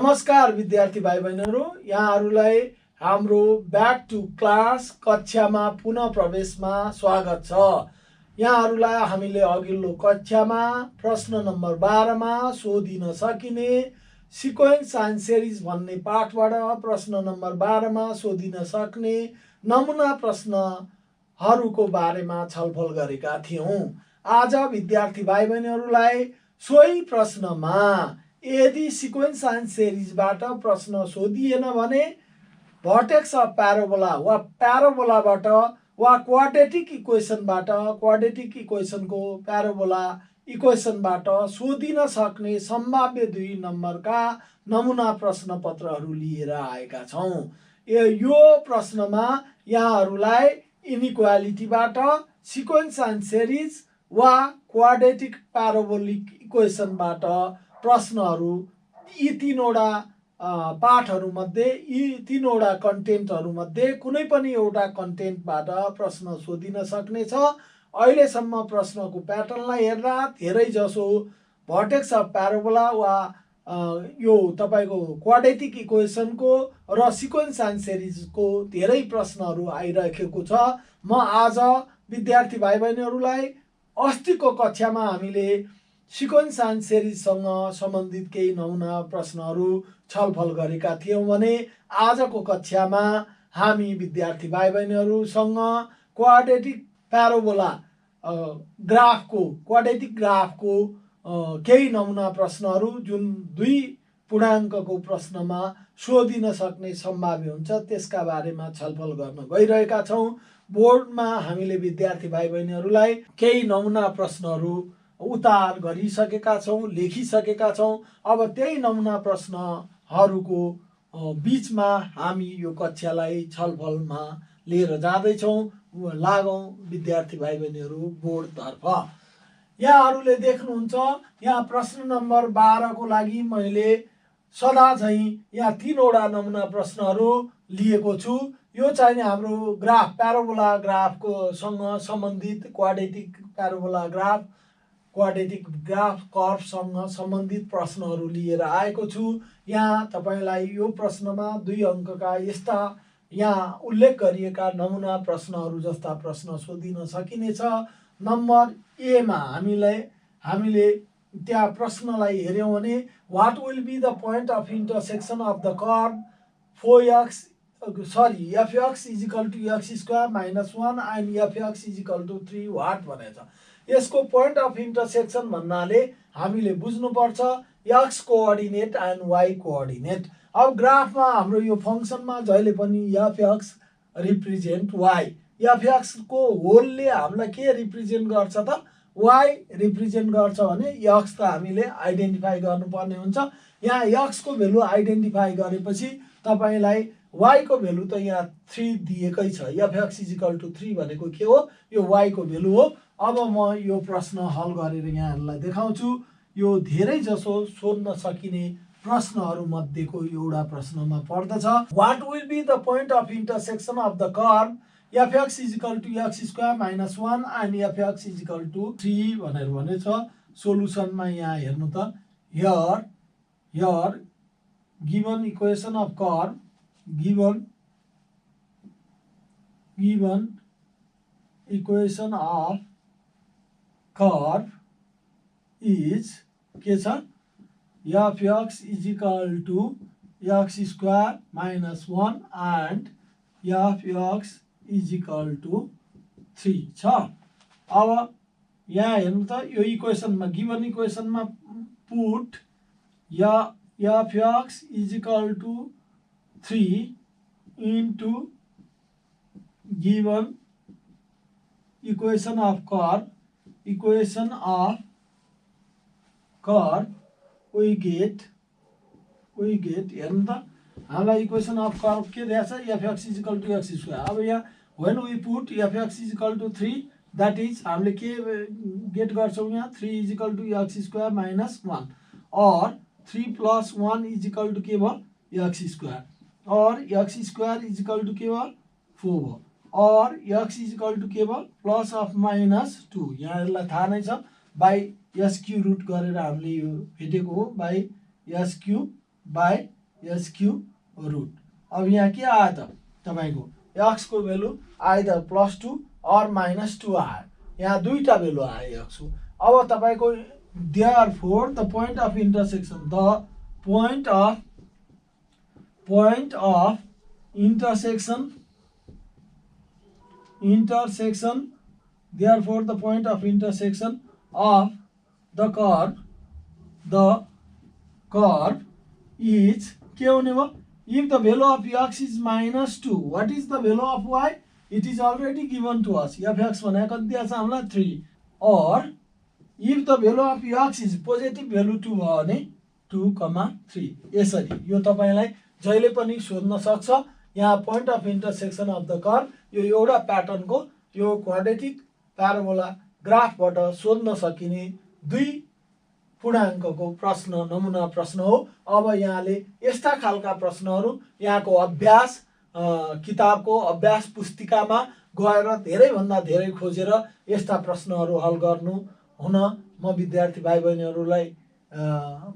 नमस्कार विद्यार्थी भाइ बहिनीहरू, यहाँहरूलाई हाम्रो ब्याक टु क्लास कक्षामा पुनः प्रवेशमा स्वागत छ। यहाँहरूलाई हामीले अघिल्लो कक्षामा प्रश्न नम्बर 12 मा सोधिन सकिने सिक्वेन्स एन्ड सिरिज भन्ने पाठबाट प्रश्न नम्बर 12 मा सोधिन सक्ने नमुना प्रश्नहरूको बारेमा छलफल गरेका थियौं। आज विद्यार्थी भाइ बहिनीहरूलाई सोही प्रश्नमा यदि सिक्वेन्स एन्ड सिरिजबाट प्रश्न सोधिएन भने भर्टेक्स अफ प्याराबोला वा प्याराबोलाबाट वा क्वाड्रेटिक इक्वेसनबाट क्वाड्रेटिक इक्वेसनको प्याराबोला इक्वेसनबाट सोधिन सक्ने सम्भाव्य 2 नम्बरका नमुना प्रश्नपत्रहरू लिएर आएका छौं। यो प्रश्नमा यहाँहरूलाई इनइक्वालिटीबाट सिक्वेन्स एन्ड सिरिज वा क्वाड्रेटिक प्याराबोलिक इक्वेसनबाट प्रश्नहरू यी 3वटा पाठहरूमध्ये यी 3वटा कन्टेन्टहरूमध्ये कुनै पनि एउटा कन्टेन्टबाट प्रश्न सोधिन सक्नेछ। अहिलेसम्म प्रश्नको प्याटर्नलाई हेर्दा धेरै जसो भर्टेक्स अफ प्याराबोला वा यो तपाईको क्वाड्रेटिक इक्वेसनको र सिक्वेन्स एन्ड सिरिजको धेरै प्रश्नहरू आइरहेको छ। म आज विद्यार्थी भाइ बहिनीहरूलाई अस्तिको कक्षामा हामीले सिक्वेन्स एन्ड सिरिजसँग सम्बन्धित केही नमुना प्रश्नहरू छलफल गरेका थियौं भने आजको कक्षामा हामी विद्यार्थी भाइ बहिनीहरूसँग क्वाड्रेटिक प्याराबोला क्वाड्रेटिक ग्राफको केही नमुना प्रश्नहरू जुन 2 पूर्णाङ्कको प्रश्नमा सोधिन सक्ने सम्भाव्य हुन्छ त्यसका बारेमा छलफल गर्न गइरहेका छौं। बोर्डमा हामीले विद्यार्थी भाइ बहिनीहरूलाई केही नमुना प्रश्नहरू उतार गरिसकेका छौं, लेखिसकेका छौं। अब त्यही नमुना प्रश्नहरूको बीचमा हामी यो कक्षालाई छलफलमा लिएर जाँदैछौं। लागौं विद्यार्थी भाइ बहिनीहरू बोर्डतर्फ। यहाँहरूले देख्नुहुन्छ यहाँ प्रश्न नम्बर 12 को लागि मैले सदा चाहिँ यहाँ 3वटा नमुना प्रश्नहरू लिएको छु। यो चाहिँ हाम्रो ग्राफ प्याराबोला ग्राफको सँग सम्बन्धित quadratic parabola graph quadratic graph कर्वसँग सम्बन्धित प्रश्नहरू लिएर आएको छु। यहाँ तपाईलाई यो प्रश्नमा 2 अङ्कका यस्ता यहाँ उल्लेख गरिएका नमुना प्रश्नहरू जस्ता प्रश्न सोधिन सकिनेछ। नम्बर ए मा हामीले त्यहाँ प्रश्नलाई हेर्यौं भने what will be the point of intersection of the curve fx is equal to x square minus 1 and fx is equal to 3 what भनेछ। यसको पोइन्ट अफ इन्टरसेक्सन भन्नाले हामीले बुझ्नुपर्छ x coordinate and y coordinate. अब ग्राफमा हाम्रो यो फंक्सनमा जहिले पनि fx रिप्रेजेन्ट y, fx को होलले हामीलाई के रिप्रेजेन्ट गर्छ त y रिप्रेजेन्ट गर्छ भने x त हामीले आइडेन्टिफाई गर्नुपर्ने हुन्छ। यहाँ x को भ्यालु आइडेन्टिफाई गरेपछि तपाईलाई y को भ्यालु त यहाँ 3 दिएकै छ। fx is equal to 3 भनेको के हो? यो y को भ्यालु हो। अब म यो प्रश्न हल गरेर यहाँहरूलाई देखाउँछु। यो धेरै जसो सोध्न सकिने प्रश्नहरू मध्येको एउटा प्रश्नमा पर्दछ। What will be the point of intersection of the curve fx is equal to x square minus 1 and fx is equal to 3 भनेर भनेछ। सोलुसनमा यहाँ हेर्नु त here given equation of curve given equation of curve is के छ fx is equal to x square minus 1 and fx is equal to 3 छ। अब यहाँ हेर्नु त यो इक्वेसनमा गिवन इक्वेसनमा put fx is equal to 3 into given equation of curve we get हेर्नु त हामीलाई इक्वेसन अफ कर्व के दिएको छ fx is equal to x square। अब यहाँ when we put fx is equal to 3 that is हामीले के गेट गर्छौं यहाँ 3 is equal to x square minus 1 और 3 plus 1 is equal to के भयो x square और x square is equal to के भयो 4 भयो और x is equal to के भयो प्लस अफ माइनस 2। यहाँहरूलाई थाहा नै छ बाई एस क्यू रुट गरेर हामीले यो भेटेको हो by S Q by S Q root. अब यहाँ के आयो त तपाईँको एक्स को भेल्यु आइदर +2 अर -2 आयो। यहाँ दुईटा भेल्यु आयो एक्स को। अब तपाईँको therefore the point of intersection therefore the point of intersection of the curve is के हुने भयो? If the value of x is -2, what is the value of y? It is already given to us. fx भनेको कति दिएको छ हामीलाई 3। or if the value of x is positive value 2 भयो भने 2,3। यसरी यो तपाईलाई जहिले पनि सोध्न सक्छ। यहाँ point of intersection of the curve यो एउटा प्याटर्नको यो क्वाड्रेटिक प्याराबोला ग्राफबाट सोध्न सकिने 2 पूर्णाङ्कको प्रश्न नमुना प्रश्न हो। अब यहाँले यस्ता खालका प्रश्नहरू यहाँको अभ्यास किताबको अभ्यास पुस्तिकामा गएर धेरैभन्दा धेरै खोजेर यस्ता प्रश्नहरू हल गर्नु हुन म विद्यार्थी भाइ बहिनीहरूलाई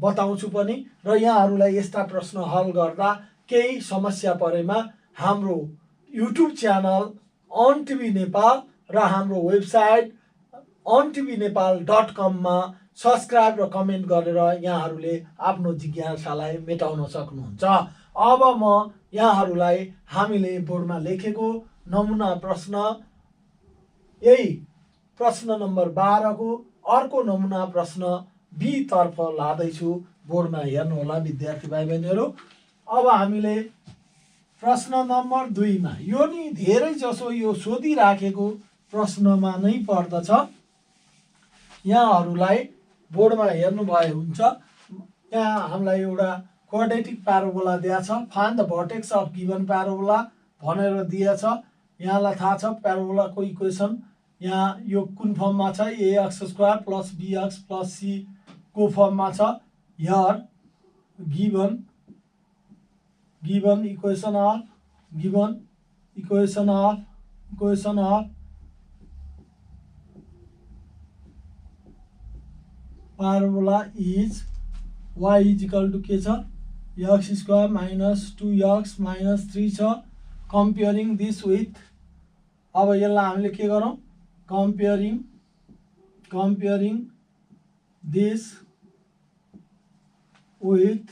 बताउँछु पनि। र यहाँहरूलाई यस्ता प्रश्न हल गर्दा केही समस्या परेमा हाम्रो YouTube channel on TV Nepal र हाम्रो वेबसाइट ontvnepal.com मा सब्सक्राइब र कमेन्ट गरेर यहाँहरूले आफ्नो जिज्ञासालाई मेटाउन सक्नुहुन्छ। अब म यहाँहरूलाई हामीले बोर्डमा लेखेको नमुना प्रश्न यही प्रश्न नम्बर 12 को अर्को नमुना प्रश्न बी तर्फ लादैछु। बोर्डमा हेर्नु होला विद्यार्थी भाइ बहिनीहरू। अब हामीले प्रश्न नम्बर 2 मा यो नि धेरै जसो यो सोधिराखेको प्रश्नमा नै पर्दछ। यहाँहरूलाई बोर्डमा हेर्नु भए हुन्छ। यहाँ हामीलाई एउटा क्वाड्रेटिक प्याराबोला दिएछ। Find the vertex of given parabola भनेर दिएछ। यहाँलाई थाहा छ प्याराबोलाको इक्वेसन यहाँ यो कुन फर्ममा छ? ax² + bx + c को फर्ममा छ। Here given equation of parabola is y = के छ? x² - 2x - 3 छ। कम्पेयरिङ दिस विथ अब यसलाई हामीले के गरौँ? Comparing this with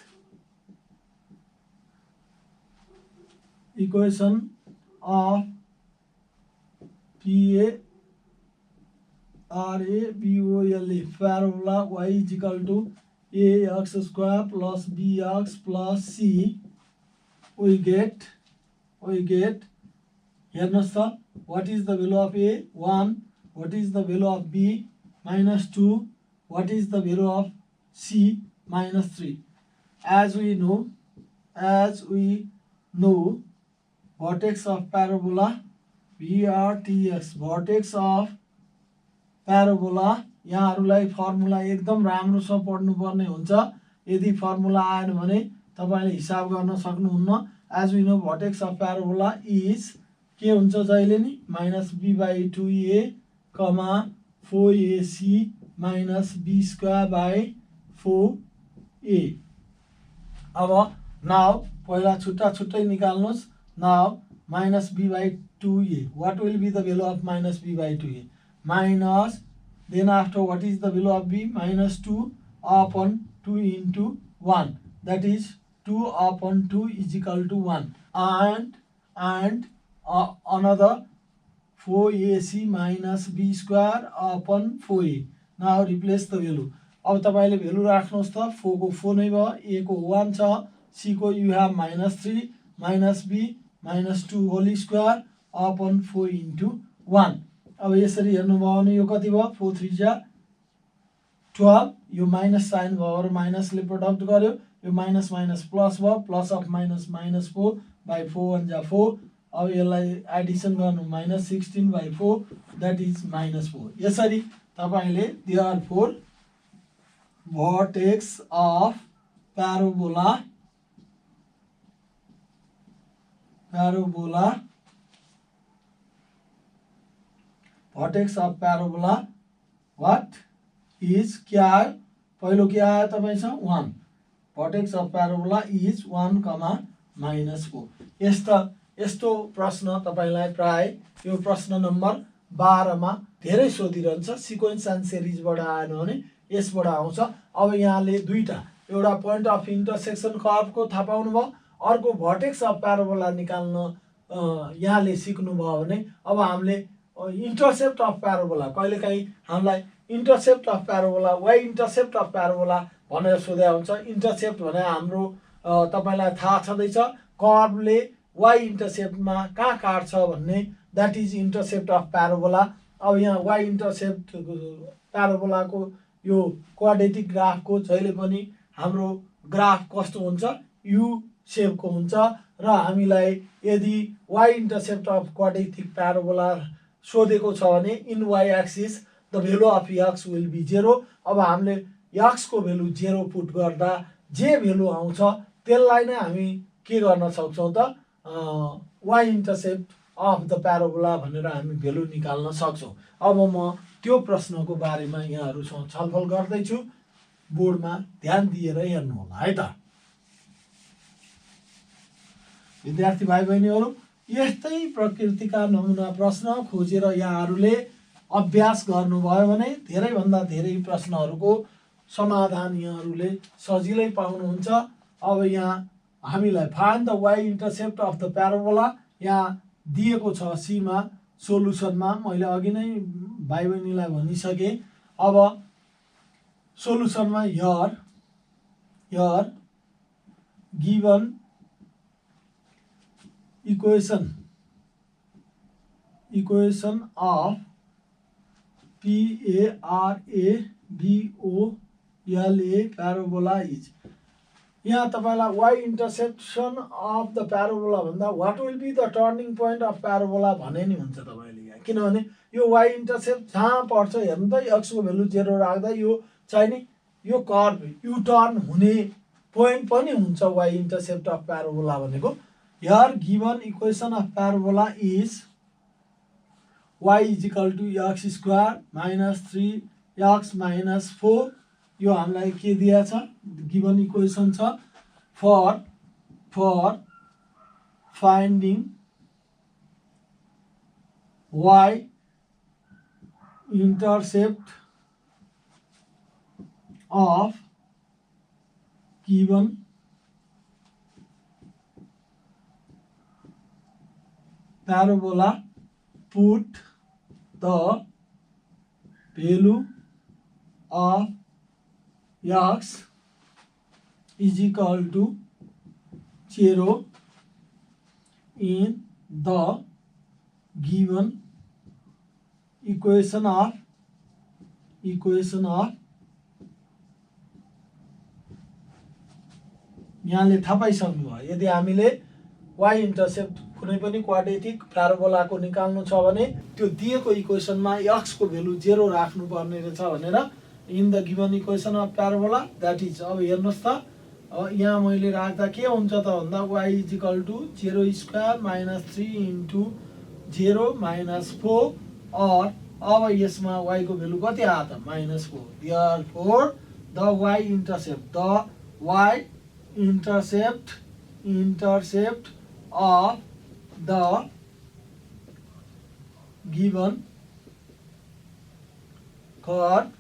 equation of parabola y = ax² + bx + c we get हेर्नुस् त what is the value of a? 1. What is the value of b? -2. What is the value of c? -3. As we know vertex of parabola vertex of parabola यहाँहरूलाई formula एकदम राम्रोसँग पढ्नुपर्ने हुन्छ। यदि formula आएन भने तपाईले हिसाब गर्न सक्नुहुन्न। As we know vertex of parabola is के हुन्छ जहिले नि -b/2a, 4ac - b²/4a। अब नाउ पहिला छुट्टै निकाल्नुस्। Now -b/2a, what will be the value of -b/2a? Minus, then after what is the value of b? -2 upon 2 into 1, that is 2 upon 2 = 1, and another 4ac - b² upon 4a. Now replace the value. अब तपाईले value राख्नुस् त 4 को 4 नै भयो, a को 1 छ, c को you have -3 - b -2 whole square upon 4 into 1। अब यसरी हेर्नुभयो भने यो कति भयो? 4 3 जा 12। यो माइनस साइन भयो र माइनसले प्रोडक्ट गर्यो। यो माइनस प्लस भयो। प्लस अफ -4 बाइ 4 1 जा 4। अब यसलाई एडिसन गर्नु -16/4 द्याट इज -4। यसरी तपाईले therefore vertex of parabola vertex of parabola what is क्या आयो? पहिलो के आयो तपाईसँग? 1। Vertex of parabola is 1, -4। यस्तो प्रश्न तपाईलाई प्राय यो प्रश्न नम्बर 12 मा धेरै सोधिरहन्छ। सिक्वेन्स एन्ड सिरिजबाट आएन भने यसबाट आउँछ। अब यहाँले दुईटा, एउटा पोइन्ट अफ इन्टरसेक्सन कर्भको थाहा पाउनुभयो, अर्को भर्टेक्स अफ प्याराबोला निकाल्न यहाँले सिक्नुभयो भने अब हामीले इन्टरसेप्ट अफ प्याराबोला, कहिलेकाहीँ हामीलाई intercept of parabola, Y intercept of parabola भनेर सोध्या हुन्छ। इन्टरसेप्ट भने हाम्रो तपाईलाई थाहा छँदैछ, कर्भले वाइ इन्टरसेप्टमा कहाँ काट्छ भन्ने, that is intercept of parabola. अब यहाँ वाइ इन्टरसेप्ट प्याराबोलाको यो क्वाड्रेटिक ग्राफको जहिले पनि हाम्रो ग्राफ कस्तो हुन्छ, यु सेपको हुन्छ। र हामीलाई यदि Y intercept of quadratic parabola सोधेको छ भने in Y axis the value of X will be 0। अब हामीले एक्सको भेल्यु 0 पुट गर्दा जे भेल्यु आउँछ त्यसलाई नै हामी के गर्न सक्छौँ त, Y intercept of the parabola भनेर हामी भेल्यु निकाल्न सक्छौँ। अब म त्यो प्रश्नको बारेमा यहाँहरूसँग छलफल गर्दैछु। बोर्डमा ध्यान दिएर हेर्नु होला है त। विद्यार्थी भाइ बहिनीहरू, यस्तै प्रकृतिका नमुना प्रश्न खोजेर यहाँहरूले अभ्यास गर्नुभयो भने धेरैभन्दा धेरै प्रश्नहरूको समाधान यहाँहरूले सजिलै पाउनुहुन्छ। अब यहाँ हामीलाई find the Y intercept of the parabola यहाँ दिएको छ सीमा सोलुसनमा। मैले अघि नै भाइ बहिनीलाई भनिसकेँ। अब सोलुसनमा here given equation of PARABOLA parabola is, यहाँ तपाईँलाई y interception of the parabola भन्दा what will be the turning point of parabola भने नि हुन्छ तपाईँले यहाँ। किनभने यो वाइ इन्टरसेप्ट जहाँ पर्छ हेर्नु त, एक्सको भेल्यु 0 राख्दा यो चाहिँ नि यो कर्भ यु टर्न हुने पोइन्ट पनि हुन्छ वाइ इन्टरसेप्ट अफ प्याराबोला भनेको। Here given equation of parabola is y is equal to X square -3x - 4। यो हामीलाई के दिया छ, गिभन इक्वेसन छ for finding y intercept of given parabola, put the value of x is equal to 0 in the given equation of यहाँले थाहा पाइसक्नुभयो। यदि हामीले वाइ इन्टरसेप्ट कुनै पनि क्वाड्रेटिक प्याराबोलाको निकाल्नु छ भने त्यो दिएको इक्वेसनमा एक्सको भेल्यु 0 राख्नुपर्ने रहेछ भनेर, in the given equation of parabola that is. अब हेर्नुहोस् त, यहाँ मैले राख्दा के हुन्छ त भन्दा Y is equal to 0 square -3 into 0 -4। और अब यसमा वाइको भेल्यु कति आयो त, -4। Therefore the Y intercept of the given curve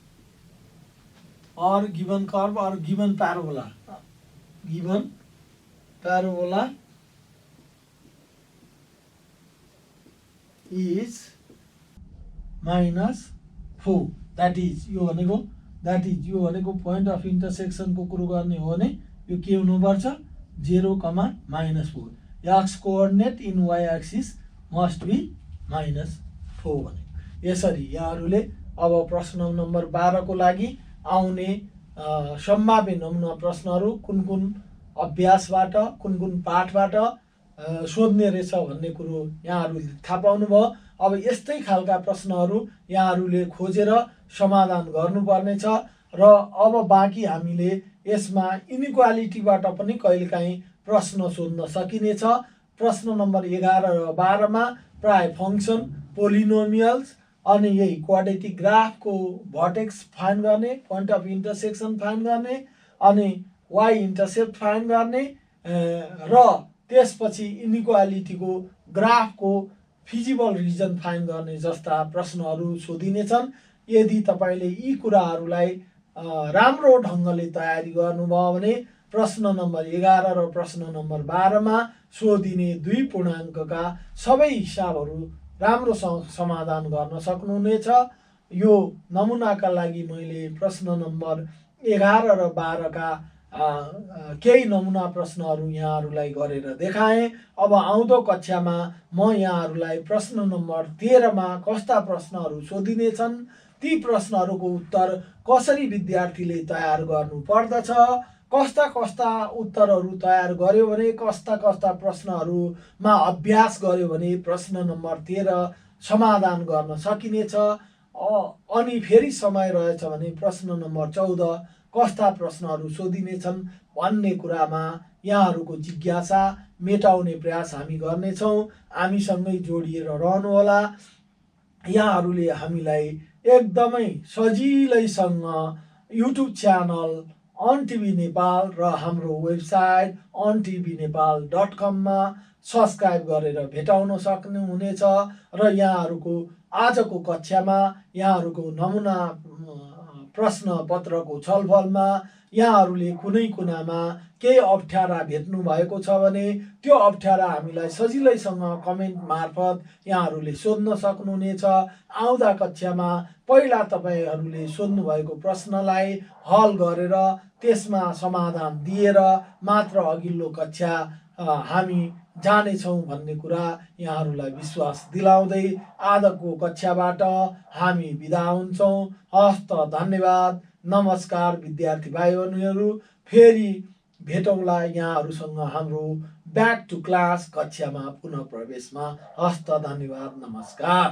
or given parabola is -4। That is यो भनेको पोइन्ट अफ इन्टरसेक्सनको कुरो गर्ने हो भने यो के हुनुपर्छ, 0, -4। X coordinate in Y axis must be -4 भनेको। यसरी यहाँहरूले अब प्रश्न नम्बर 12 को लागि आउने सम्भाव्य नमुना प्रश्नहरू कुन अभ्यासबाट कुन पाठबाट सोध्ने रहेछ भन्ने कुरो यहाँहरूले थाहा पाउनुभयो। अब यस्तै खालका प्रश्नहरू यहाँहरूले खोजेर समाधान गर्नुपर्नेछ। र अब बाँकी हामीले यसमा इनइक्वालिटीबाट पनि कहिलेकाहीँ प्रश्न सोध्न सकिनेछ। प्रश्न नम्बर 11 र 12 मा प्राय फङ्सन, पोलिनोमियल्स अनि यही क्वाड्रेटिक ग्राफको भर्टेक्स फाइन्ड गर्ने, पोइन्ट अफ इन्टरसेक्सन फाइन्ड गर्ने अनि वाइ इन्टरसेप्ट फाइन्ड गर्ने र त्यसपछि इनइक्वालिटीको ग्राफको फिजिबल रिजन फाइन्ड गर्ने जस्ता प्रश्नहरू सोधिनेछन्। यदि तपाईँले यी कुराहरूलाई राम्रो ढङ्गले तयारी गर्नुभयो भने प्रश्न नम्बर 11 र प्रश्न नम्बर 12मा सोधिने 2 पूर्णाङ्कका सबै हिसाबहरू राम्रोसँग समाधान गर्न सक्नुहुनेछ। यो नमुनाका लागि मैले प्रश्न नम्बर 11 र 12का केही नमुना प्रश्नहरू यहाँहरूलाई गरेर देखाएँ। अब आउँदो कक्षामा म यहाँहरूलाई प्रश्न नम्बर 13मा कस्ता प्रश्नहरू सोधिनेछन्, ती प्रश्नहरूको उत्तर कसरी विद्यार्थीले तयार गर्नुपर्दछ, कस्ता कस्ता उत्तरहरू तयार गर्यो भने, कस्ता कस्ता प्रश्नहरूमा अभ्यास गर्यो भने प्रश्न नम्बर 13 समाधान गर्न सकिनेछ, अनि फेरि समय रहेछ भने प्रश्न नम्बर 14 कस्ता प्रश्नहरू सोधिनेछन् भन्ने कुरामा यहाँहरूको जिज्ञासा मेटाउने प्रयास हामी गर्नेछौँ। हामीसँगै जोडिएर रहनुहोला। यहाँहरूले हामीलाई एकदमै सजिलैसँग YouTube channel on TV Nepal र हाम्रो वेबसाइट ontvnepal.com मा सब्सक्राइब गरेर भेटाउन सक्नुहुनेछ र यहाँहरूको आजको कक्षामा यहाँहरूको नमुना प्रश्न पत्रको छलफलमा यहाँहरूले कुनै कुनामा केही अप्ठ्यारा भेट्नु भएको छ भने त्यो अप्ठ्यारा हामीलाई सजिलैसँग कमेन्ट मार्फत यहाँहरूले सोध्न सक्नुहुनेछ। आउँदा कक्षामा पहिला तपाईँहरूले सोध्नु भएको प्रश्नलाई हल गरेर त्यसमा समाधान दिएर मात्र अघिल्लो कक्षा हामी जानेछौँ भन्ने कुरा यहाँहरूलाई विश्वास दिलाउँदै आजको कक्षाबाट हामी बिदा हुन्छौँ। हस्त धन्यवाद, नमस्कार विद्यार्थी भाइ बहिनीहरू। फेरि भेटौँला यहाँहरूसँग हाम्रो ब्याक टु क्लास कक्षामा पुनः प्रवेशमा। हस्त धन्यवाद, नमस्कार।